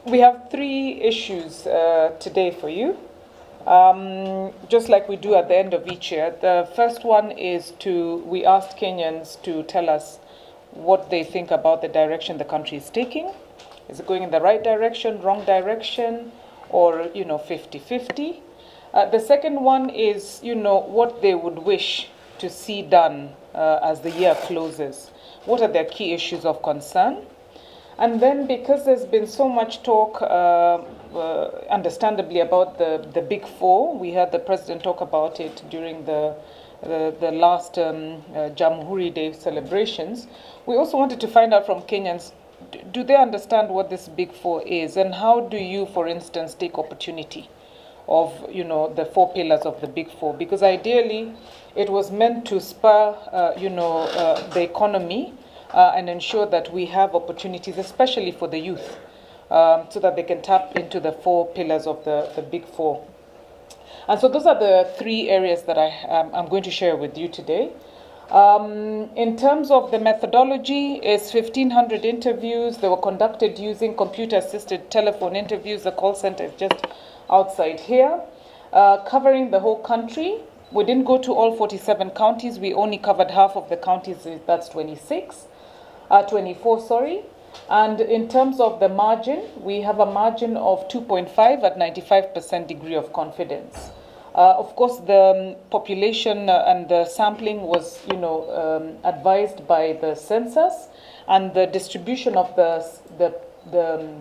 We have three issues today for you, just like we do at the end of each year. The first one is we asked Kenyans to tell us what they think about the direction the country is taking. Is it going in the right direction, wrong direction, or 50-50? The second one is what they would wish to see done as the year closes. What are their key issues of concern? And then, because there's been so much talk, understandably, about the Big Four, we heard the President talk about it during the last Jamhuri Day celebrations. We also wanted to find out from Kenyans, do they understand what this Big Four is, and how do you, for instance, take opportunity of the four pillars of the Big Four? Because ideally, it was meant to spur the economy. And ensure that we have opportunities, especially for the youth, so that they can tap into the four pillars of the Big Four. And so those are the three areas that I'm going to share with you today. In terms of the methodology, it's 1,500 interviews. They were conducted using computer-assisted telephone interviews. The call center is just outside here, covering the whole country. We didn't go to all 47 counties. We only covered half of the counties. That's 24, sorry. And in terms of the margin, we have a margin of 2.5 at 95% degree of confidence. Of course, the population and the sampling was, advised by the census, and the distribution of the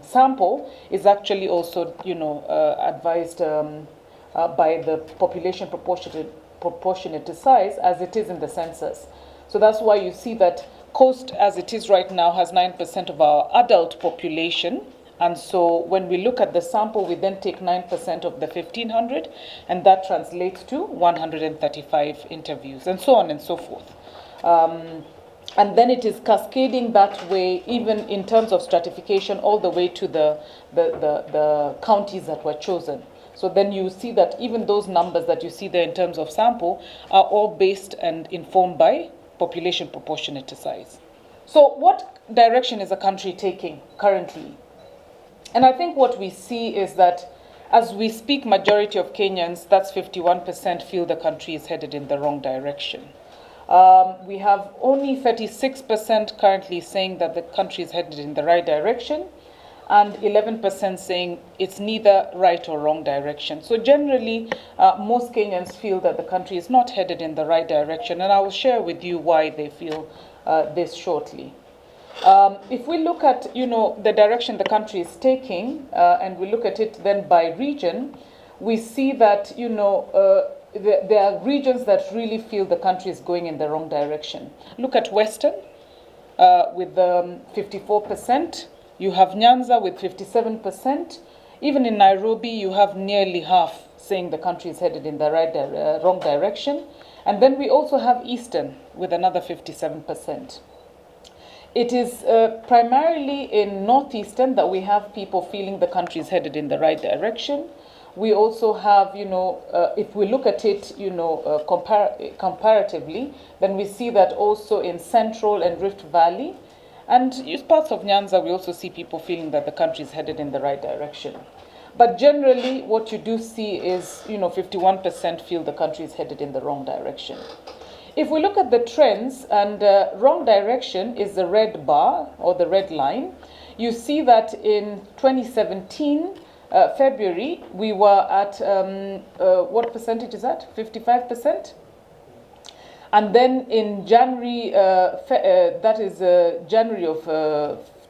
sample is actually also, advised by the population proportionate to size, as it is in the census. So that's why you see that Coast, as it is right now, has 9% of our adult population. And so when we look at the sample, we then take 9% of the 1,500, and that translates to 135 interviews, and so on and so forth. And then it is cascading that way, even in terms of stratification, all the way to the counties that were chosen. So then you see that even those numbers that you see there in terms of sample are all based and informed by population proportionate to size. So what direction is the country taking currently? And I think what we see is that as we speak, majority of Kenyans, that's 51%, feel the country is headed in the wrong direction. We have only 36% currently saying that the country is headed in the right direction, and 11% saying it's neither right or wrong direction. So generally, most Kenyans feel that the country is not headed in the right direction, and I will share with you why they feel this shortly. If we look at, the direction the country is taking, and we look at it then by region, we see that, there are regions that really feel the country is going in the wrong direction. Look at Western with 54%. You have Nyanza with 57%. Even in Nairobi, you have nearly half saying the country is headed in the wrong direction. And then we also have Eastern with another 57%. It is primarily in Northeastern that we have people feeling the country is headed in the right direction. We also have, if we look at it, comparatively, then we see that also in Central and Rift Valley. And parts of Nyanza, we also see people feeling that the country is headed in the right direction. But generally, what you do see is, 51% feel the country is headed in the wrong direction. If we look at the trends, and wrong direction is the red bar or the red line, you see that in 2017, February, we were at, what percentage is that? 55%? And then in January, that is January of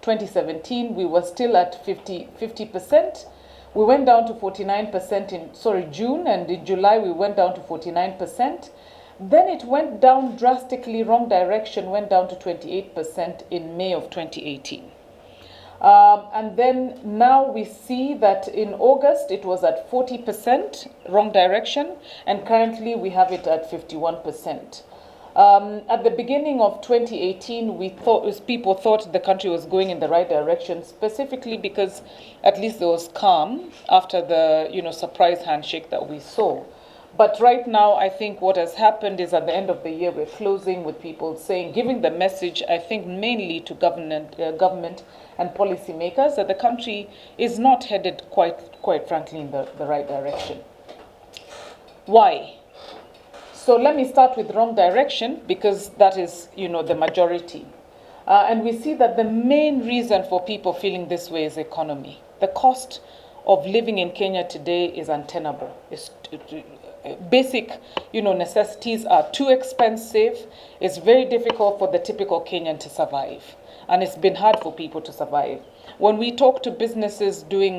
2017, we were still at 50%. We went down to 49% in June, and in July we went down to 49%. Then it went down drastically, wrong direction, went down to 28% in May of 2018. And then now we see that in August it was at 40%, wrong direction, and currently we have it at 51%. At the beginning of 2018, people thought the country was going in the right direction, specifically because at least there was calm after the surprise handshake that we saw. But right now, I think what has happened is at the end of the year, we're closing with people saying, giving the message, I think mainly to government and policymakers, that the country is not headed quite frankly in the right direction. Why? So let me start with wrong direction, because that is, the majority. And we see that the main reason for people feeling this way is economy. The cost of living in Kenya today is untenable. Basic, necessities are too expensive. It's very difficult for the typical Kenyan to survive. And it's been hard for people to survive. When we talk to businesses doing,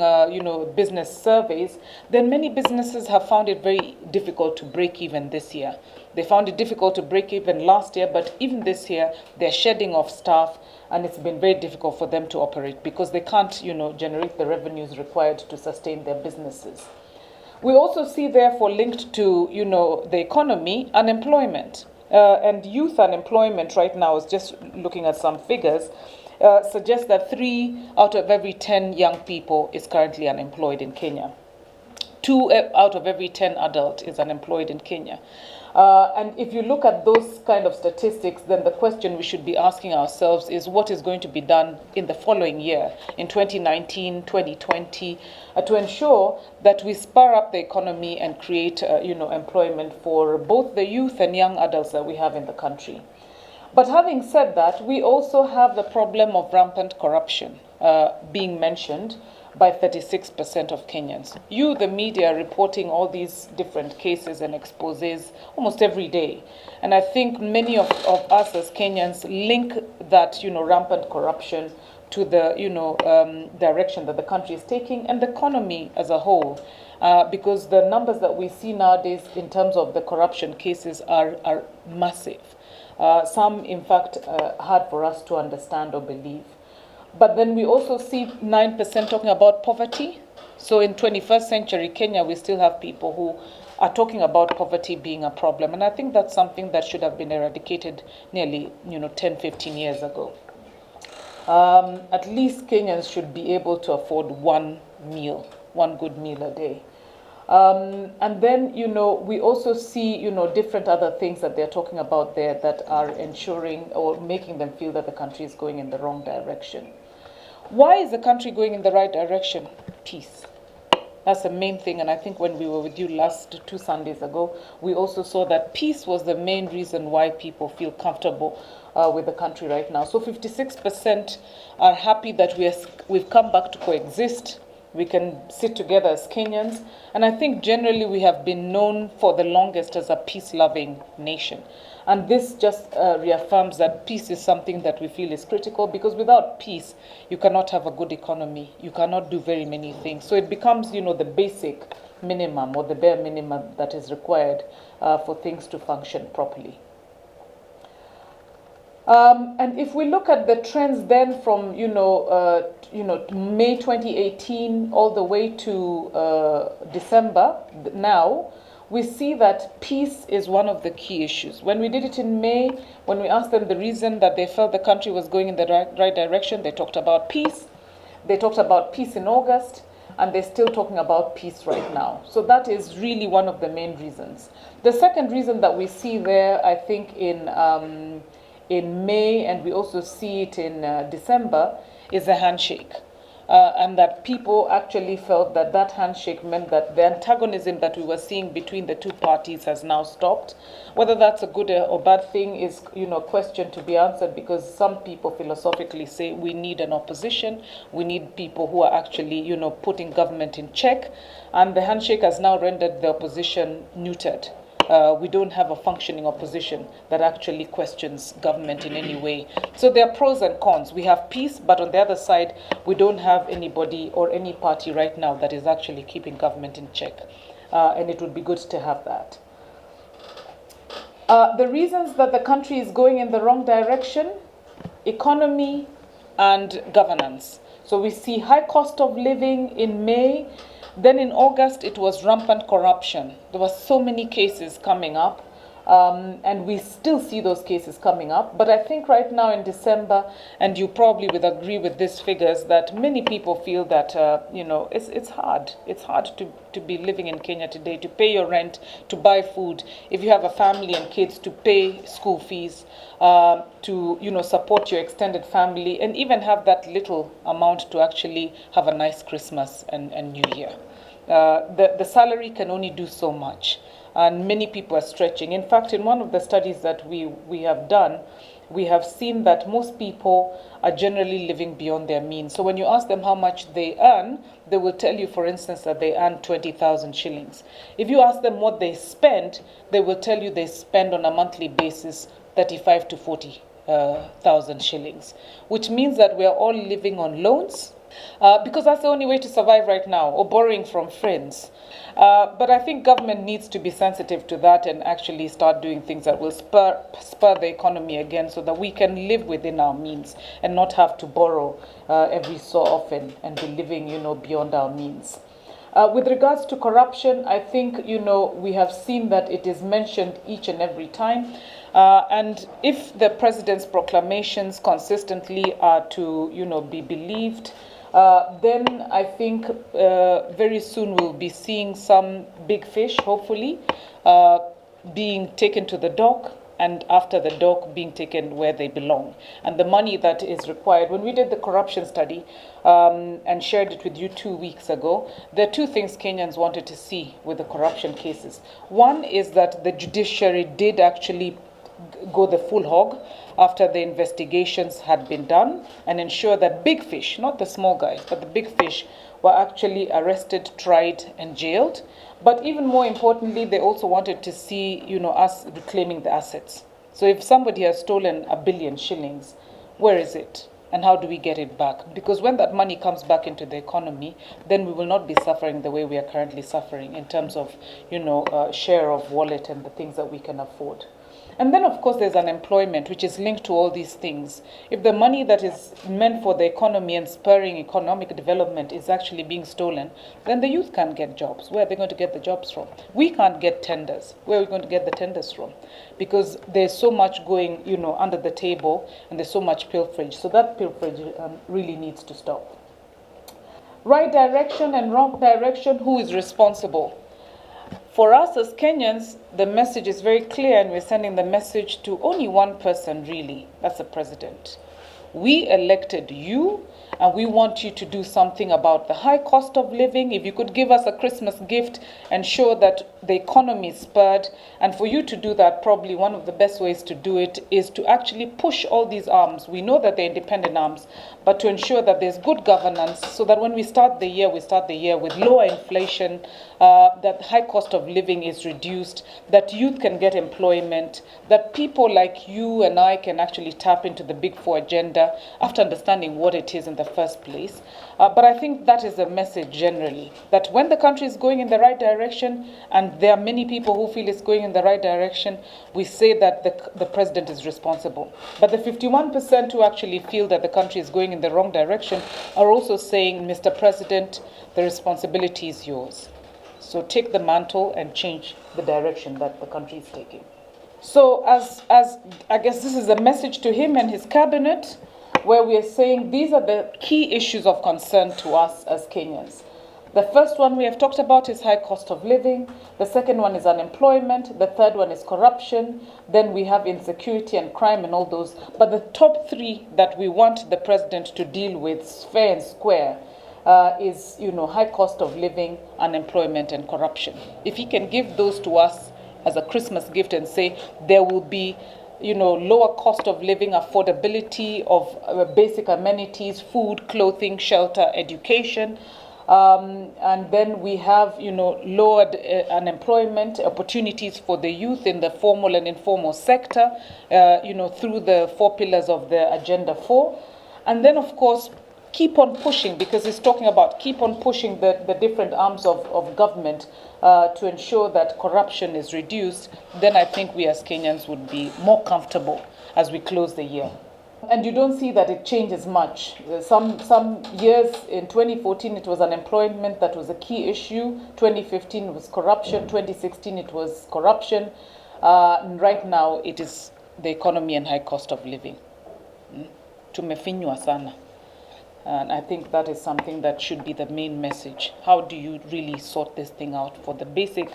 business surveys, then many businesses have found it very difficult to break even this year. They found it difficult to break even last year, but even this year, they're shedding off staff, and it's been very difficult for them to operate because they can't, generate the revenues required to sustain their businesses. We also see, therefore, linked to, the economy, unemployment. And youth unemployment right now, is just looking at some figures, suggests that 3 out of every 10 young people is currently unemployed in Kenya. 2 out of every 10 adults is unemployed in Kenya. And if you look at those kind of statistics, then the question we should be asking ourselves is what is going to be done in the following year, in 2019, 2020, to ensure that we spur up the economy and create, employment for both the youth and young adults that we have in the country. But having said that, we also have the problem of rampant corruption being mentioned by 36% of Kenyans. You, the media, are reporting all these different cases and exposés almost every day. And I think many of us as Kenyans link that, rampant corruption to the, direction that the country is taking and the economy as a whole. Because the numbers that we see nowadays in terms of the corruption cases are massive. Some, in fact, hard for us to understand or believe. But then we also see 9% talking about poverty. So in 21st century Kenya, we still have people who are talking about poverty being a problem. And I think that's something that should have been eradicated nearly, 10, 15 years ago. At least Kenyans should be able to afford one good meal a day. And then, we also see, different other things that they're talking about there that are ensuring or making them feel that the country is going in the wrong direction. Why is the country going in the right direction? Peace. That's the main thing. And I think when we were with you last 2 Sundays ago, we also saw that peace was the main reason why people feel comfortable with the country right now. So 56% are happy that we've come back to coexist. We can sit together as Kenyans. And I think generally we have been known for the longest as a peace-loving nation. And this just reaffirms that peace is something that we feel is critical, because without peace, you cannot have a good economy. You cannot do very many things. So it becomes, the basic minimum or the bare minimum that is required for things to function properly. And if we look at the trends then from, May 2018 all the way to December now, we see that peace is one of the key issues. When we did it in May, when we asked them the reason that they felt the country was going in the right direction, they talked about peace. They talked about peace in August, and they're still talking about peace right now. So that is really one of the main reasons. The second reason that we see there, I think, in May, and we also see it in December, is a handshake. And that people actually felt that handshake meant that the antagonism that we were seeing between the two parties has now stopped. Whether that's a good or bad thing is, a question to be answered, because some people philosophically say we need an opposition. We need people who are actually, putting government in check. And the handshake has now rendered the opposition neutered. We don't have a functioning opposition that actually questions government in any way. So there are pros and cons. We have peace, but on the other side, we don't have anybody or any party right now that is actually keeping government in check. And it would be good to have that. The reasons that the country is going in the wrong direction: economy and governance. So we see high cost of living in May. Then in August, it was rampant corruption. There were so many cases coming up. And we still see those cases coming up. But I think right now in December, and you probably would agree with these figures, that many people feel that, it's hard. It's hard to be living in Kenya today, to pay your rent, to buy food, if you have a family and kids, to pay school fees, to support your extended family, and even have that little amount to actually have a nice Christmas and New Year. The salary can only do so much. And many people are stretching. In fact, in one of the studies that we have done, we have seen that most people are generally living beyond their means. So when you ask them how much they earn, they will tell you, for instance, that they earn 20,000 shillings. If you ask them what they spend, they will tell you they spend on a monthly basis 35 to 40,000 shillings, which means that we are all living on loans, because that's the only way to survive right now, or borrowing from friends. But I think government needs to be sensitive to that and actually start doing things that will spur the economy again, so that we can live within our means and not have to borrow every so often and be living, beyond our means. With regards to corruption, I think, we have seen that it is mentioned each and every time. And if the president's proclamations consistently are to, be believed, then I think very soon we'll be seeing some big fish, hopefully, being taken to the dock, and after the dock being taken where they belong. And the money that is required, when we did the corruption study and shared it with you 2 weeks ago, there are two things Kenyans wanted to see with the corruption cases. One is that the judiciary did actually go the full hog after the investigations had been done, and ensure that big fish, not the small guys, but the big fish, were actually arrested, tried, and jailed. But even more importantly, they also wanted to see, us reclaiming the assets. So if somebody has stolen 1 billion shillings, where is it? And how do we get it back? Because when that money comes back into the economy, then we will not be suffering the way we are currently suffering in terms of, share of wallet and the things that we can afford. And then, of course, there's unemployment, which is linked to all these things. If the money that is meant for the economy and spurring economic development is actually being stolen, then the youth can't get jobs. Where are they going to get the jobs from? We can't get tenders. Where are we going to get the tenders from? Because there's so much going, under the table, and there's so much pilferage. So that pilferage really needs to stop. Right direction and wrong direction, who is responsible? For us as Kenyans, the message is very clear, and we're sending the message to only one person, really. That's the president. We elected you, and we want you to do something about the high cost of living. If you could give us a Christmas gift and show that the economy is spurred, and for you to do that, probably one of the best ways to do it is to actually push all these arms. We know that they're independent arms, but to ensure that there's good governance, so that when we start the year with lower inflation, that high cost of living is reduced, that youth can get employment, that people like you and I can actually tap into the Big Four agenda after understanding what it is in the first place. But I think that is the message generally, that when the country is going in the right direction, and there are many people who feel it's going in the right direction, we say that the president is responsible. But the 51% who actually feel that the country is going in the wrong direction are also saying, Mr. President, the responsibility is yours. So take the mantle and change the direction that the country is taking. So as I guess this is a message to him and his cabinet, where we are saying these are the key issues of concern to us as Kenyans. The first one we have talked about is high cost of living. The second one is unemployment. The third one is corruption. Then we have insecurity and crime and all those. But the top three that we want the president to deal with fair and square is, high cost of living, unemployment, and corruption. If he can give those to us as a Christmas gift and say there will be, lower cost of living, affordability of basic amenities, food, clothing, shelter, education, and then we have, lowered unemployment, opportunities for the youth in the formal and informal sector, through the 4 pillars of the Agenda 4. And then, of course, keep on pushing, because it's talking about keep on pushing the different arms of government to ensure that corruption is reduced, then I think we as Kenyans would be more comfortable as we close the year. And you don't see that it changes much. Some years, in 2014, it was unemployment that was a key issue. 2015 it was corruption. 2016 it was corruption. And right now it is the economy and high cost of living. Tumefinywa sana. And I think that is something that should be the main message. How do you really sort this thing out for the basic,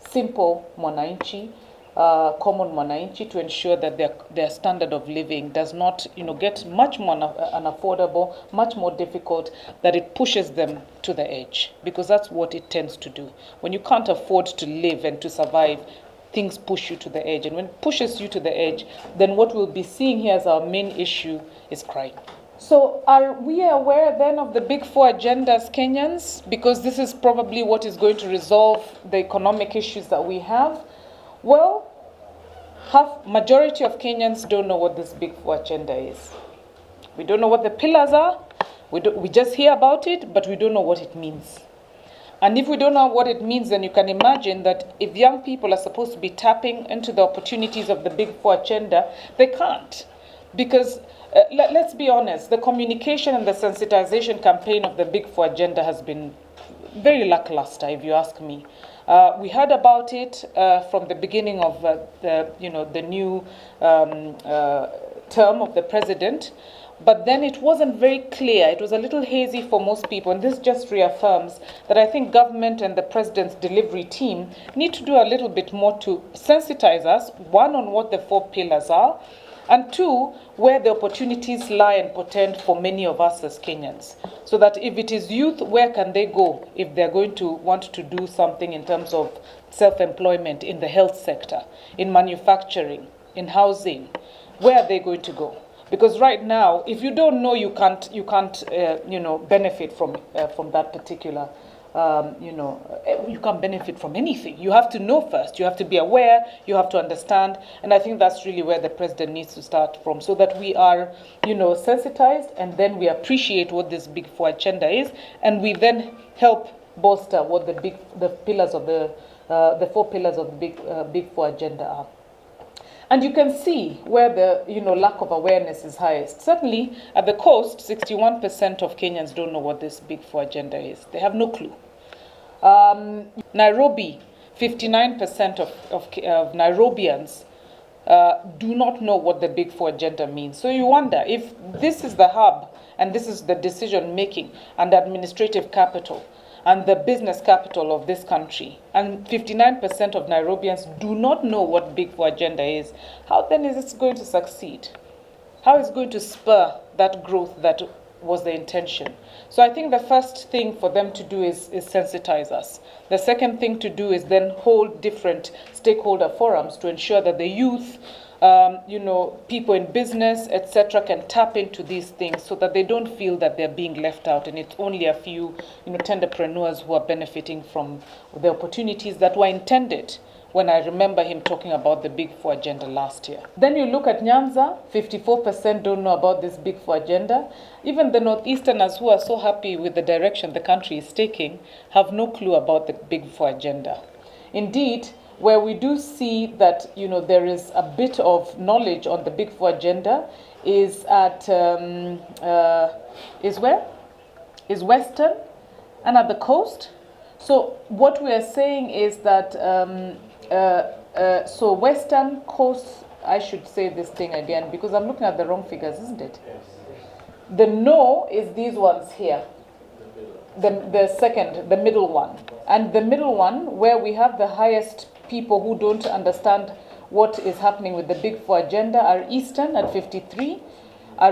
simple mwananchi, common mwananchi, to ensure that their standard of living does not, get much more unaffordable, much more difficult, that it pushes them to the edge, because that's what it tends to do. When you can't afford to live and to survive, things push you to the edge. And when it pushes you to the edge, then what we'll be seeing here as our main issue is crime. So are we aware then of the big four agendas, Kenyans? Because this is probably what is going to resolve the economic issues that we have. Well, majority of Kenyans don't know what this big four agenda is. We don't know what the pillars are. We just hear about it, but we don't know what it means. And if we don't know what it means, then you can imagine that if young people are supposed to be tapping into the opportunities of the big four agenda, they can't. Because let's be honest, the communication and the sensitization campaign of the big four agenda has been very lackluster, if you ask me. We heard about it from the beginning of the new term of the president, but then it wasn't very clear. It was a little hazy for most people, and this just reaffirms that I think government and the president's delivery team need to do a little bit more to sensitize us, one, on what the four pillars are, and two, where the opportunities lie and portend for many of us as Kenyans. So that if it is youth, where can they go if they're going to want to do something in terms of self-employment in the health sector, in manufacturing, in housing? Where are they going to go? Because right now, if you don't know, you can't benefit from that particular. You can't benefit from anything. You have to know first. You have to be aware. You have to understand. And I think that's really where the president needs to start from, so that we are, sensitized, and then we appreciate what this big four agenda is, and we then help bolster what the pillars of the four pillars of the big four agenda are. And you can see where the lack of awareness is highest. Certainly at the coast, 61% of Kenyans don't know what this big four agenda is. They have no clue. Nairobi, 59% of Nairobians do not know what the big four agenda means. So you wonder if this is the hub and this is the decision making and administrative capital and the business capital of this country, and 59% of Nairobians do not know what big four agenda is, how then is it going to succeed? How is it going to spur that growth that was the intention? So I think the first thing for them to do is sensitize us. The second thing to do is then hold different stakeholder forums to ensure that the youth, people in business, etc., can tap into these things so that they don't feel that they're being left out and it's only a few, tenderpreneurs who are benefiting from the opportunities that were intended when I remember him talking about the Big Four agenda last year. Then you look at Nyanza, 54% don't know about this Big Four agenda. Even the Northeasterners who are so happy with the direction the country is taking have no clue about the Big Four agenda. Indeed, where we do see that there is a bit of knowledge on the Big Four agenda is at is Western and at the coast. So what we are saying is that so Western Coast, I should say this thing again because I'm looking at the wrong figures, isn't it? Yes. The no is these ones here. The middle one. And the middle one, where we have the highest people who don't understand what is happening with the Big Four agenda, are Eastern at 53,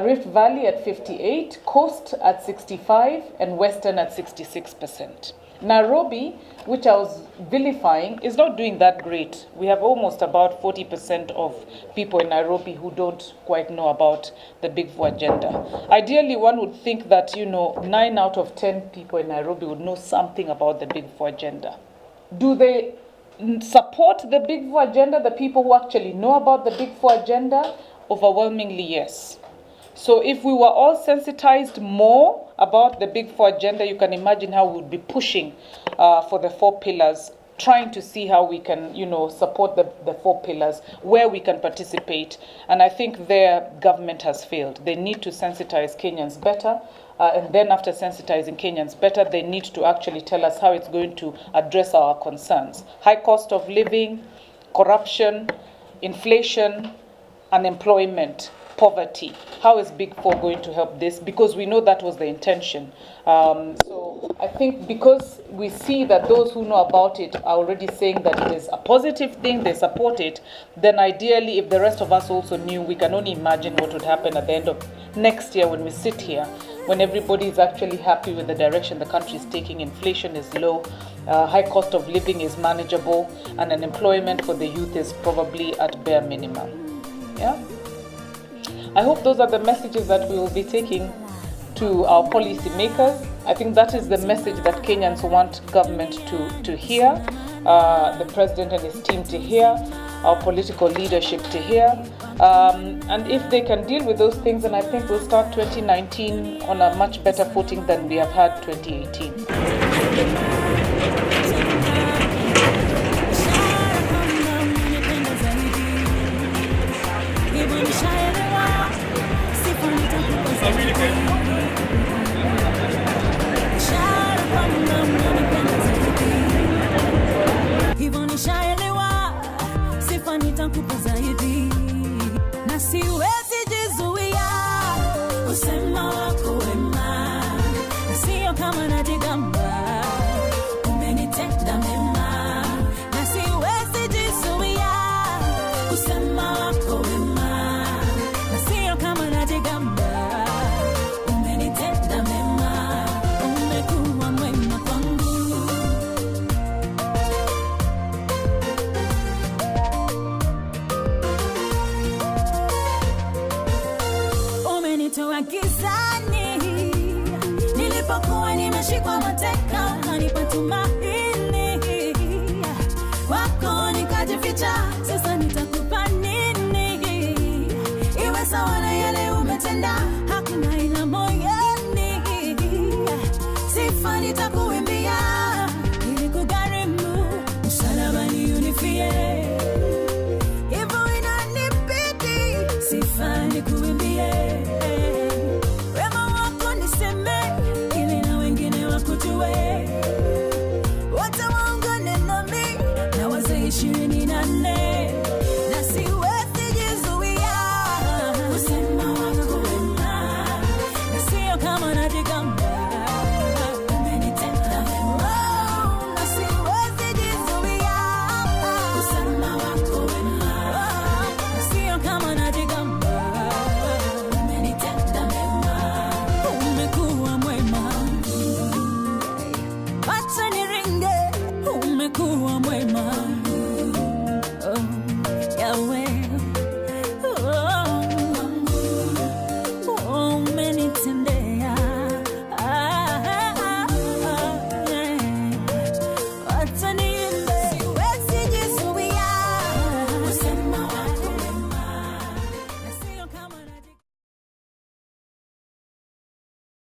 Rift Valley at 58, Coast at 65, and Western at 66%. Nairobi, which I was vilifying, is not doing that great. We have almost about 40% of people in Nairobi who don't quite know about the Big Four agenda. Ideally, one would think that, 9 out of 10 people in Nairobi would know something about the Big Four agenda. Do they support the Big Four agenda, the people who actually know about the Big Four agenda? Overwhelmingly, yes. So if we were all sensitized more about the Big Four agenda, you can imagine how we would be pushing for the 4 pillars, trying to see how we can, support the 4 pillars, where we can participate. And I think their government has failed. They need to sensitize Kenyans better. And then after sensitizing Kenyans better, they need to actually tell us how it's going to address our concerns. High cost of living, corruption, inflation, unemployment, poverty. How is Big Four going to help this? Because we know that was the intention. So I think because we see that those who know about it are already saying that it is a positive thing, they support it, then ideally if the rest of us also knew, we can only imagine what would happen at the end of next year when we sit here, when everybody is actually happy with the direction the country is taking. Inflation is low, high cost of living is manageable, and unemployment for the youth is probably at bare minimum. Yeah. I hope those are the messages that we will be taking to our policy makers. I think that is the message that Kenyans want government to hear, the president and his team to hear, our political leadership to hear. And if they can deal with those things, then I think we'll start 2019 on a much better footing than we have had 2018. Na siwezi jizuia kusema wako wema, na sio kama najigamba, umenitenda mema. Na siwezi jizuia kusema wako wema, na sio kama najigamba, umenitenda mema. Umekuwa mwema kwangu. Umenitoa gizani nilipokuwa nimeshikwa mateka, ukanipa tumaini, kwako nikajificha. Sasa nitakupa nini? Iwe sawa na yale umetenda, hakuna ila moyoni. Sifa nitakuimbia, nilikugharimu msalabani unifie. Hivyo inanibidi sifa nikuimbie. Wema wako niseme, ili na wengine wakujue. Wote waungane nami na wazee 24. Na siwezi jizuia kusema wako wema, na sio kama najigamba, umenitenda wema. Na siwezi jizuia kusema wako wema, na sio kama najigamba, umenitenda mema. Umekuwa mwema, acha niringe, umekuwa mwema.